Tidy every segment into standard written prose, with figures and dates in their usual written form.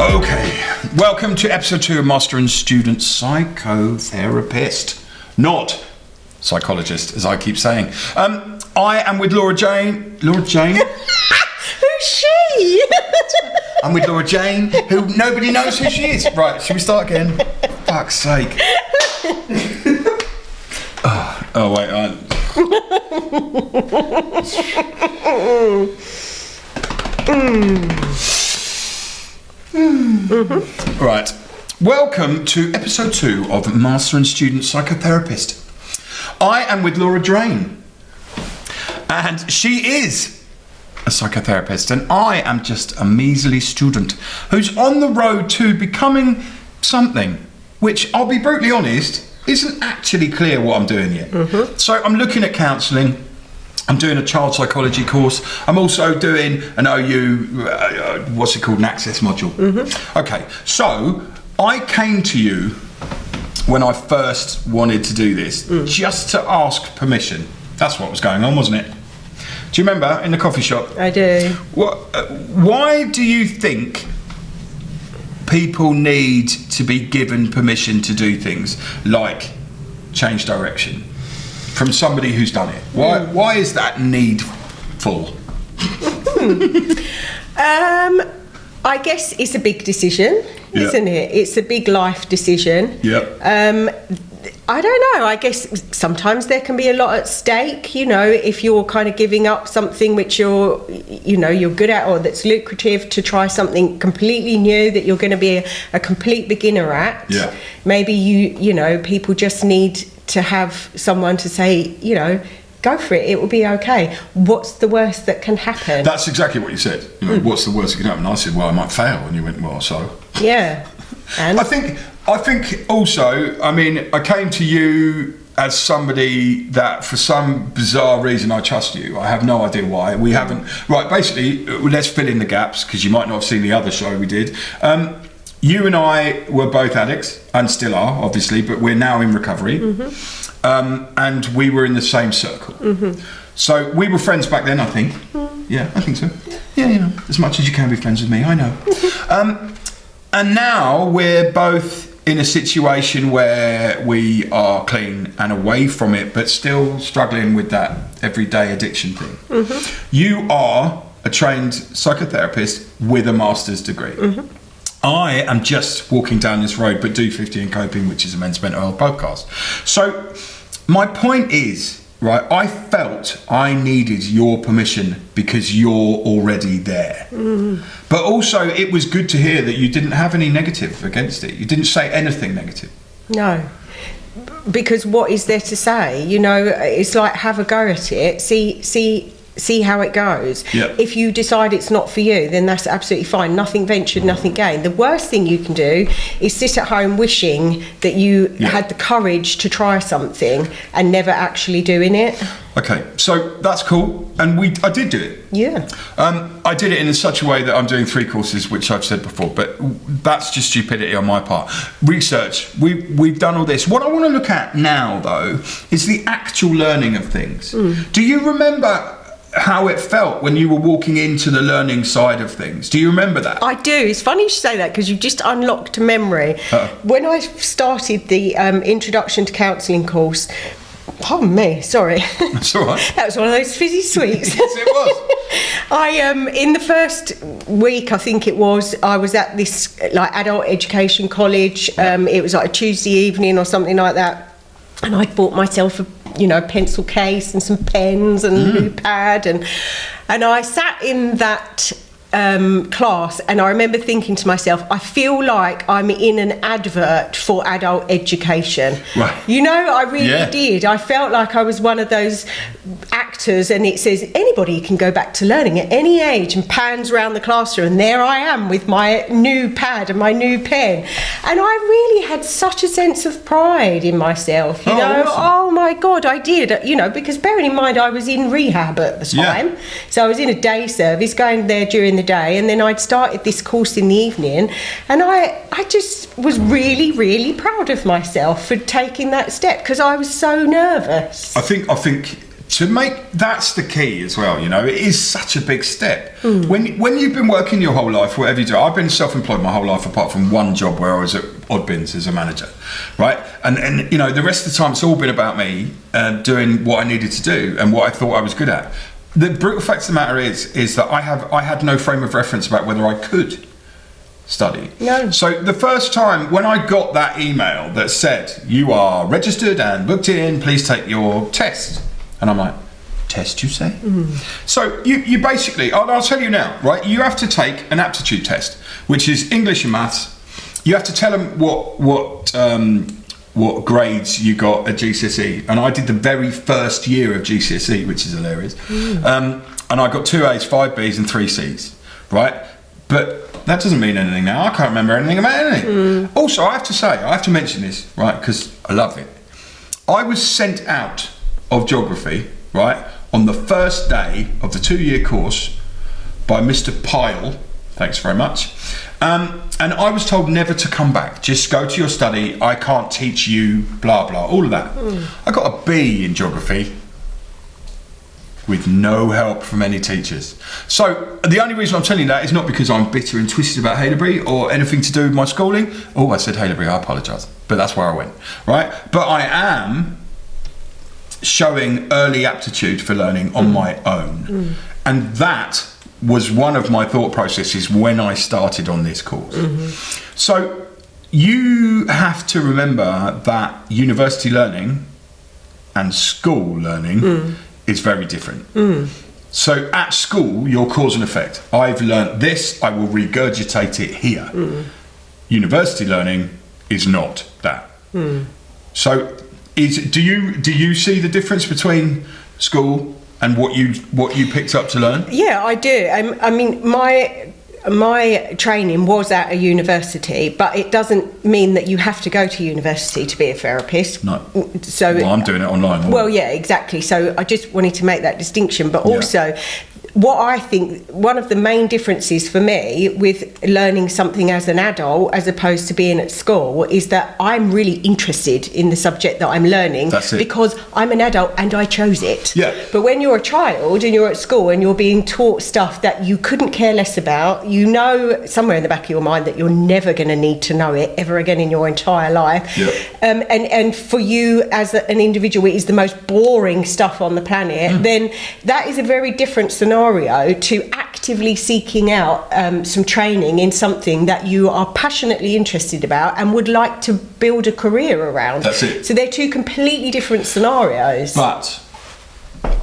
Okay, welcome to episode 2 of Master and Student Psychotherapist. Not psychologist, as I keep saying. I am with Laura Drane. Laura Drane? Who's she? I'm with Laura Drane, who nobody knows who she is. Right, should we start again? Fuck's sake. Oh wait, Right. Welcome to episode 2 of Master and Student Psychotherapist. I am with Laura Drane, and she is a psychotherapist, and I am just a measly student who's on the road to becoming something which, I'll be brutally honest, isn't actually clear what I'm doing yet. So I'm looking at counselling. I'm doing a child psychology course. I'm also doing an OU, what's it called, an access module. Okay, so I came to you when I first wanted to do this, just to ask permission. That's what was going on, wasn't it? Do you remember, in the coffee shop? I do. Why do you think people need to be given permission to do things like change direction from somebody who's done it? Why is that needful? I guess it's a big decision, isn't it? It's a big life decision. I don't know. I guess sometimes there can be a lot at stake, you know, if you're kind of giving up something which you're good at or that's lucrative to try something completely new that you're going to be a complete beginner at. Maybe you know, people just need to have someone to say, you know, go for it, it will be okay. What's the worst that can happen? That's exactly what you said. You know, what's the worst that can happen? I said, well, I might fail. And you went, well, so. Yeah. And? I think also, I mean, I came to you as somebody that for some bizarre reason I trust you. I have no idea why. We haven't. Right, basically, let's fill in the gaps because you might not have seen the other show we did. You and I were both addicts and still are, obviously, but we're now in recovery. And we were in the same circle. So we were friends back then, I think. Yeah, I think so. Yeah, you know, as much as you can be friends with me, I know. And now we're both in a situation where we are clean and away from it, but still struggling with that everyday addiction thing. You are a trained psychotherapist with a master's degree. I am just walking down this road, but do 50 in coping, which is a men's mental health podcast. So my point is, right, I felt I needed your permission because you're already there. But also it was good to hear that you didn't have any negative against it. You didn't say anything negative. No. Because what is there to say? You know, it's like, have a go at it. See how it goes. If you decide it's not for you, then that's absolutely fine. Nothing ventured, nothing gained. The worst thing you can do is sit at home wishing that you had the courage to try something and never actually doing it. Okay, so that's cool, and I did do it. I did it in such a way that I'm doing 3 courses, which I've said before, but that's just stupidity on my part. Research, we've done all this. What I want to look at now, though, is the actual learning of things. Do you remember how it felt when you were walking into the learning side of things? Do you remember that? I do. It's funny you say that because you've just unlocked a memory. When I started the Introduction to Counselling course, pardon me, sorry. That's all right. That was one of those fizzy sweets. Yes, it was. In the first week, I think it was, I was at this like adult education college. It was like a Tuesday evening or something like that. And I'd bought myself a pencil case and some pens and a new pad, and I sat in that class, and I remember thinking to myself, I feel like I'm in an advert for adult education. Right. You know, I really did. I felt like I was one of those actors, and it says anybody can go back to learning at any age, and pans around the classroom, and there I am with my new pad and my new pen, and I really had such a sense of pride in myself. You know, awesome. Oh my God, I did. You know, because bearing in mind I was in rehab at the time, so I was in a day service, going there during the day, and then I'd started this course in the evening, and I just was really, really proud of myself for taking that step because I was so nervous. I think that's the key as well, you know. It is such a big step. When you've been working your whole life, whatever you do, I've been self-employed my whole life apart from one job where I was at Oddbins as a manager, right? And you know, the rest of the time it's all been about me doing what I needed to do and what I thought I was good at. The brutal fact of the matter is that I had no frame of reference about whether I could study. No. So the first time when I got that email that said, you are registered and booked in, please take your test. And I'm like, test, you say? So you basically, I'll tell you now, right? You have to take an aptitude test, which is English and maths. You have to tell them what grades you got at GCSE. And I did the very first year of GCSE, which is hilarious. And I got 2 A's, 5 B's and 3 C's, right? But that doesn't mean anything now. I can't remember anything about anything. Also, I have to mention this, right? Because I love it. I was sent out of geography, right, on the first day of the 2-year course by Mr. Pyle, thanks very much, and I was told never to come back, just go to your study, I can't teach you, blah blah, all of that. I got a B in geography with no help from any teachers. So the only reason I'm telling you that is not because I'm bitter and twisted about Haileybury or anything to do with my schooling. Oh, I said Haileybury, I apologise, but that's where I went, right? But I am showing early aptitude for learning on my own. And that was one of my thought processes when I started on this course. So you have to remember that university learning and school learning is very different. So at school, you're cause and effect. I've learnt this, I will regurgitate it here. University learning is not that. So do you see the difference between school and what you picked up to learn? Yeah, I do. I mean, my training was at a university, but it doesn't mean that you have to go to university to be a therapist. No. So well, I'm doing it online. Well, yeah, exactly. So I just wanted to make that distinction, but also what I think one of the main differences for me with learning something as an adult as opposed to being at school is that I'm really interested in the subject that I'm learning. That's it. Because I'm an adult and I chose it. Yeah. But when you're a child and you're at school and you're being taught stuff that you couldn't care less about, you know somewhere in the back of your mind that you're never going to need to know it ever again in your entire life. Yeah. And for you as an individual, it is the most boring stuff on the planet, then that is a very different scenario to actively seeking out some training in something that you are passionately interested about and would like to build a career around. That's it. So they're two completely different scenarios. But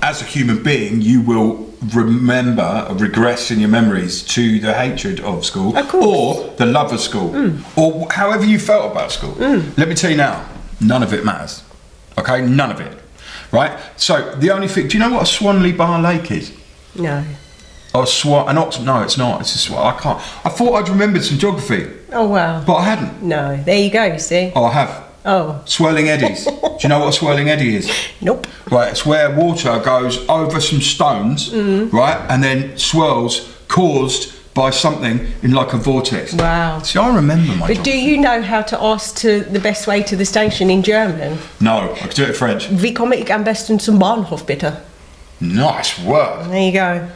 as a human being, you will regress in your memories to the hatred of school, of course, or the love of school, or however you felt about school. Let me tell you now, none of it matters. Okay, none of it. Right? So the only thing, do you know what a Swanley Bar Lake is? No. No, it's not. It's a swan. I can't. I thought I'd remembered some geography. Oh wow. But I hadn't. No. There you go. You see. Oh, I have. Oh. Swirling eddies. Do you know what a swirling eddy is? Nope. Right, it's where water goes over some stones, right, and then swirls caused by something in like a vortex. Wow. See, I remember my But geography. do you know how to ask to the best way to the station in German? No, I could do it in French. Wie komme ich am besten zum Bahnhof, bitte? Nice work. There you go.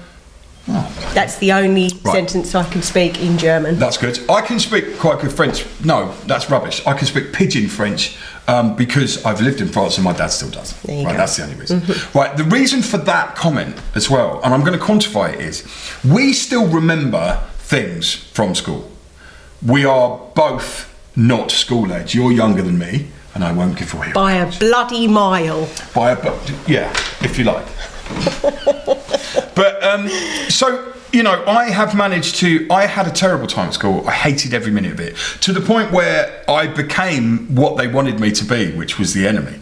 Oh. That's the only sentence I can speak in German. That's good. I can speak quite good French. No, that's rubbish. I can speak pidgin French because I've lived in France and my dad still does. There you go. That's the only reason. Right, the reason for that comment as well, and I'm going to quantify it, is we still remember things from school. We are both not school age. You're younger than me, and I won't give away. By a bloody mile. Yeah, if you like. But so, you know, I had a terrible time at school. I hated every minute of it, to the point where I became what they wanted me to be, which was the enemy,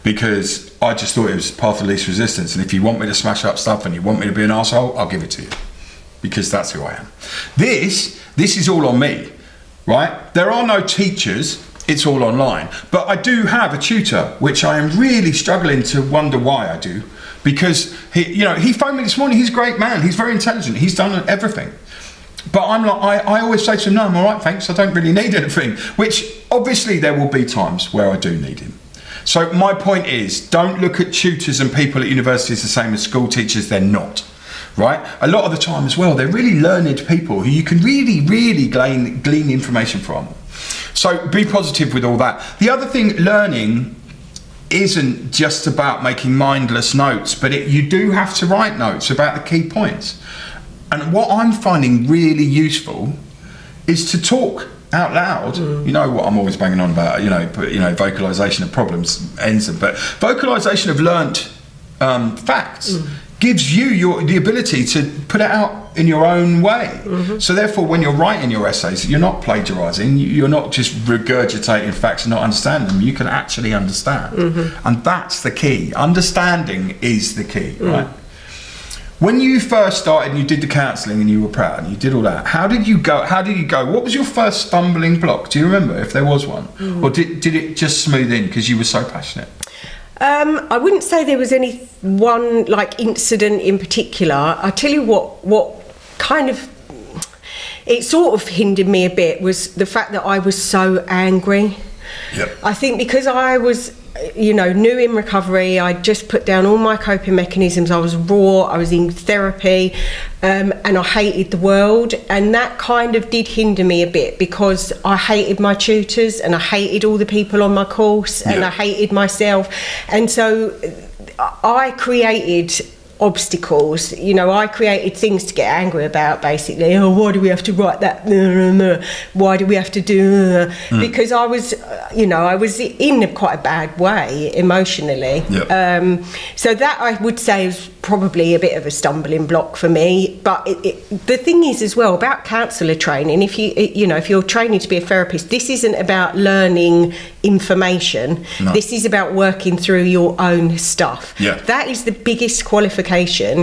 because I just thought it was path of least resistance, and if you want me to smash up stuff and you want me to be an arsehole, I'll give it to you, because that's who I am. This is all on me, right? There are no teachers. It's all online. But I do have a tutor, which I am really struggling to wonder why I do. Because he phoned me this morning. He's a great man. He's very intelligent. He's done everything. But I'm like, I always say to him, no, I'm all right, thanks. I don't really need anything. Which obviously there will be times where I do need him. So my point is, don't look at tutors and people at universities the same as school teachers. They're not. Right? A lot of the time as well, they're really learned people who you can really glean information from. So be positive with all that. The other thing, learning isn't just about making mindless notes, but you do have to write notes about the key points. And what I'm finding really useful is to talk out loud. You know what I'm always banging on about, vocalization of problems ends them, but vocalization of learnt facts gives you the ability to put it out in your own way. So therefore, when you're writing your essays, you're not plagiarizing, you're not just regurgitating facts and not understanding them. You can actually understand. And that's the key. Understanding is the key, right? When you first started and you did the counselling and you were proud and you did all that, how did you go? What was your first stumbling block? Do you remember, if there was one? Or did it just smooth in because you were so passionate? I wouldn't say there was any one incident in particular. I tell you what kind of it sort of hindered me a bit was the fact that I was so angry. Yep. I think because I was new in recovery, I just put down all my coping mechanisms. I was raw, I was in therapy, and I hated the world, and that kind of did hinder me a bit because I hated my tutors and I hated all the people on my course and I hated myself, and so I created obstacles. I created things to get angry about, basically. Why do we have to write that? Why do we have to do because I was I was in quite a bad way emotionally. So that I would say is probably a bit of a stumbling block for me. But the thing is as well about counsellor training, if you're training to be a therapist, this isn't about learning information. This is about working through your own stuff. That is the biggest qualification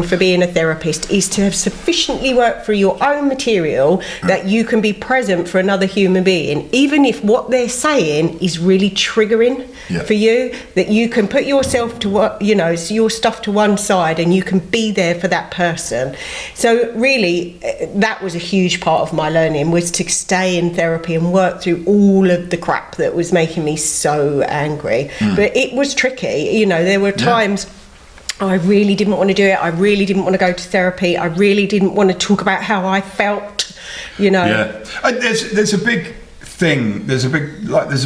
for being a therapist, is to have sufficiently worked through your own material that you can be present for another human being, even if what they're saying is really triggering for you, that you can put yourself to work, your stuff to one side and you can be there for that person. So really that was a huge part of my learning, was to stay in therapy and work through all of the crap that was making me so angry. But it was tricky. There were times I really didn't want to do it. I really didn't want to go to therapy. I really didn't want to talk about how I felt, Yeah. There's a big thing. There's a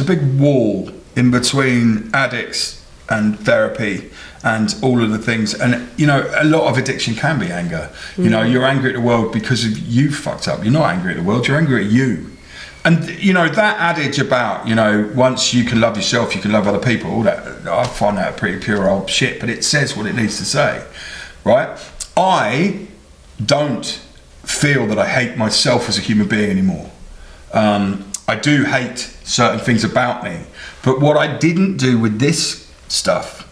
big wall in between addicts and therapy and all of the things. And, a lot of addiction can be anger. You're angry at the world because of you fucked up. You're not angry at the world. You're angry at you. And, that adage about, once you can love yourself, you can love other people, all that, I find that pretty pure old shit, but it says what it needs to say, right? I don't feel that I hate myself as a human being anymore. I do hate certain things about me, but what I didn't do with this stuff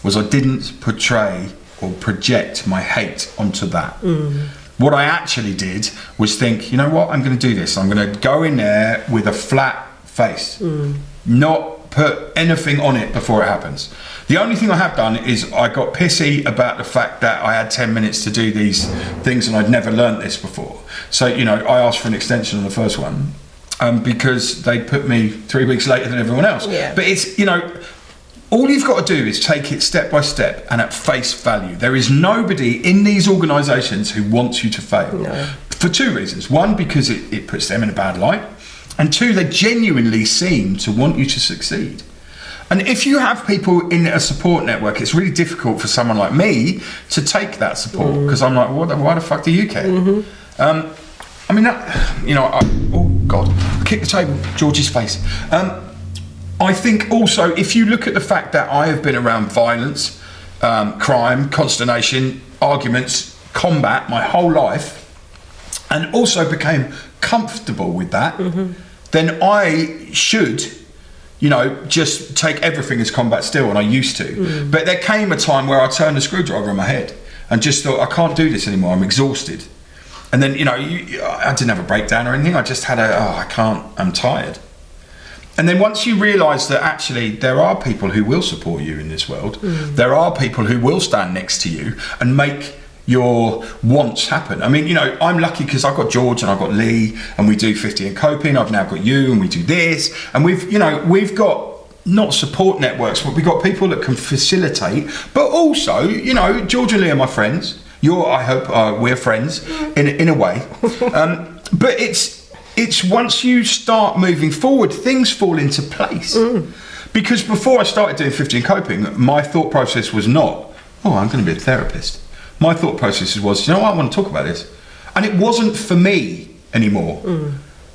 was I didn't portray or project my hate onto that. What I actually did was think, you know what, I'm going to do this. I'm going to go in there with a flat face, not put anything on it before it happens. The only thing I have done is I got pissy about the fact that I had 10 minutes to do these things and I'd never learnt this before. So, I asked for an extension on the first one because they put me 3 weeks later than everyone else. But it's, all you've got to do is take it step by step and at face value. There is nobody in these organisations who wants you to fail. For two reasons. One, because it puts them in a bad light. And two, they genuinely seem to want you to succeed. And if you have people in a support network, it's really difficult for someone like me to take that support, because I'm like, why the fuck do you care? Oh God, I kicked the table, George's face. I think also, if you look at the fact that I have been around violence, crime, consternation, arguments, combat my whole life, and also became comfortable with that, then I should, just take everything as combat still, and I used to. But there came a time where I turned the screwdriver in my head and just thought, I can't do this anymore, I'm exhausted. And then, I didn't have a breakdown or anything, I just had I'm tired. And then once you realise that actually there are people who will support you in this world, there are people who will stand next to you and make your wants happen. I mean, I'm lucky because I've got George and I've got Lee and we do 50 and coping. I've now got you and we do this. And we've got not support networks, but we've got people that can facilitate. But also, you know, George and Lee are my friends. I hope we're friends in a way. But it's once you start moving forward, things fall into place. Because before I started doing 15 coping, my thought process was not, I'm going to be a therapist. My thought process was, you know what, I want to talk about this. And it wasn't for me anymore.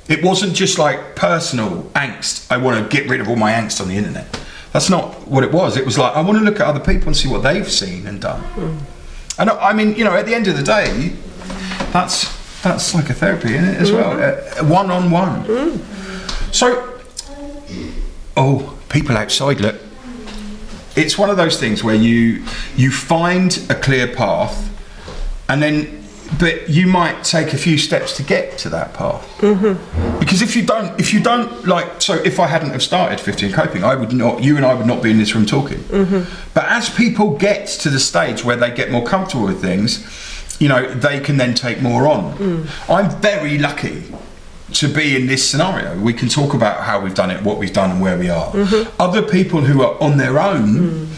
It wasn't just like personal angst. I want to get rid of all my angst on the internet. That's not what it was. It was like, I want to look at other people and see what they've seen and done. And I mean, you know, at the end of the day, that's psychotherapy, isn't it, as well? One-on-one. So, people outside, look. It's one of those things where you find a clear path, and then, but you might take a few steps to get to that path. Because if you don't like, so if I hadn't have started 15 coping, you and I would not be in this room talking. But as people get to the stage where they get more comfortable with things, you know, they can then take more on. I'm very lucky to be in this scenario. We can talk about how we've done it, what we've done and where we are. Other people who are on their own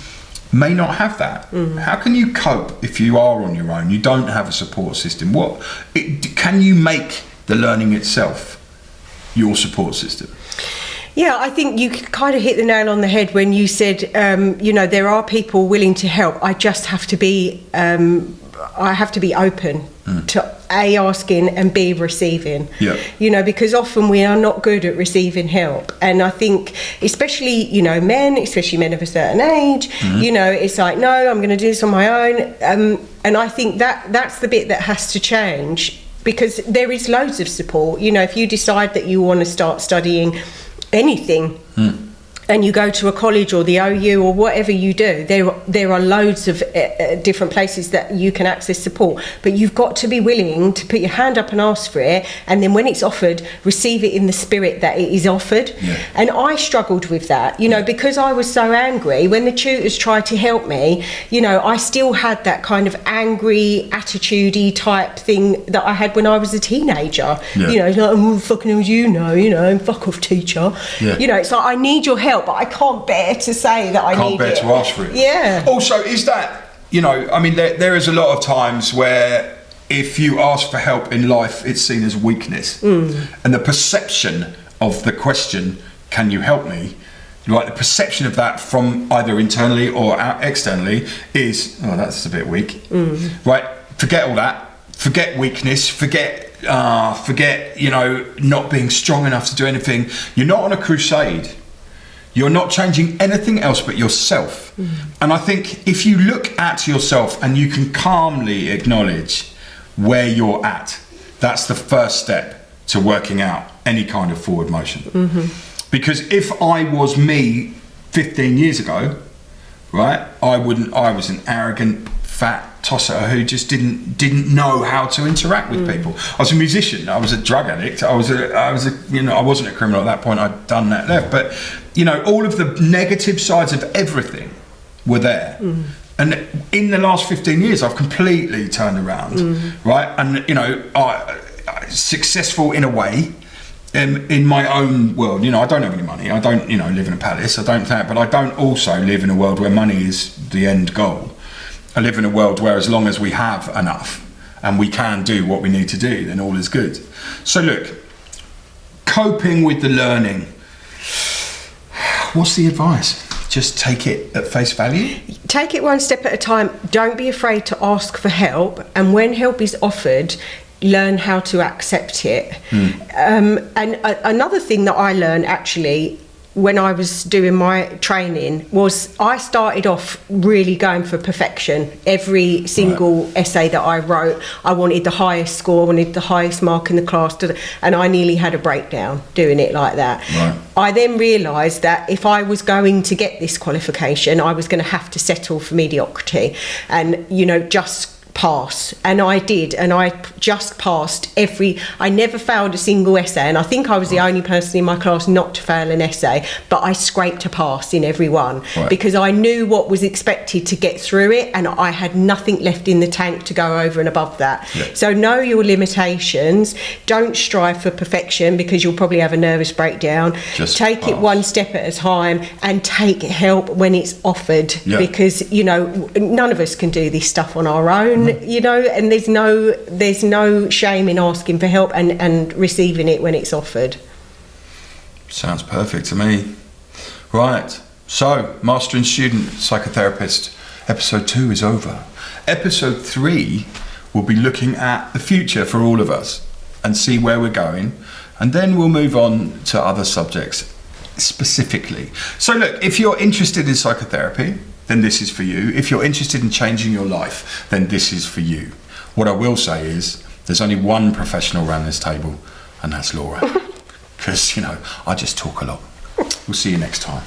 may not have that. How can you cope if you are on your own? You don't have a support system. Can you make the learning itself your support system? Yeah, I think you kind of hit the nail on the head when you said, you know, there are people willing to help. I just have to be, I have to be open to A, asking, and B, receiving. You know, because often we are not good at receiving help. And I think, especially, you know, especially men of a certain age, you know, it's like, no, I'm going to do this on my own. And I think that's the bit that has to change, because there is loads of support. You know, if you decide that you want to start studying anything, and you go to a college or the OU or whatever you do, there are loads of different places that you can access support, but you've got to be willing to put your hand up and ask for it, and then when it's offered, receive it in the spirit that it is offered. And I struggled with that, you know, because I was so angry when the tutors tried to help me. You know, I still had that kind of angry, attitude-y type thing that I had when I was a teenager. You know, it's like, fucking hell, you know, fuck off, teacher. You know, it's like, I need your help, but I can't bear to say that I need it. Can't bear to ask for it. Also, is that, you know, I mean, there is a lot of times where if you ask for help in life, it's seen as weakness. And the perception of the question, can you help me? Right, the perception of that from either internally or externally is, that's a bit weak. Right, forget all that. Forget weakness. Forget, you know, not being strong enough to do anything. You're not on a crusade. You're not changing anything else but yourself. And I think if you look at yourself and you can calmly acknowledge where you're at, that's the first step to working out any kind of forward motion. Because if I was me 15 years ago, right, I was an arrogant, fat tosser who just didn't know how to interact with people. I was a musician, I was a drug addict, I was a you know, I wasn't a criminal at that point, I'd done that left, but you know, all of the negative sides of everything were there. And in the last 15 years I've completely turned around, right? And you know, I successful in a way in my own world. You know, I don't have any money, I don't, you know, live in a palace, I don't think, but I don't also live in a world where money is the end goal. I live in a world where as long as we have enough and we can do what we need to do, then all is good. So look, coping with the learning, what's the advice? Just take it at face value? Take it one step at a time. Don't be afraid to ask for help, and when help is offered, learn how to accept it. And another thing that I learned actually when I was doing my training was I started off really going for perfection. Every single essay that I wrote, I wanted the highest score, I wanted the highest mark in the class, and I nearly had a breakdown doing it like that. I then realised that if I was going to get this qualification, I was going to have to settle for mediocrity and, you know, just pass, and I did, and I just passed I never failed a single essay, and I think I was the only person in my class not to fail an essay, but I scraped a pass in every one, because I knew what was expected to get through it, and I had nothing left in the tank to go over and above that. So know your limitations, don't strive for perfection, because you'll probably have a nervous breakdown. Just take it one step at a time, and take help when it's offered, because you know, none of us can do this stuff on our own. You know, and there's no shame in asking for help and receiving it when it's offered. Sounds perfect to me. Right, so Master and Student Psychotherapist episode 2 is over. Episode 3 will be looking at the future for all of us and see where we're going, and then we'll move on to other subjects specifically. So look, if you're interested in psychotherapy, then this is for you. If you're interested in changing your life, then this is for you. What I will say is, there's only one professional around this table, and that's Laura. Because, you know, I just talk a lot. We'll see you next time.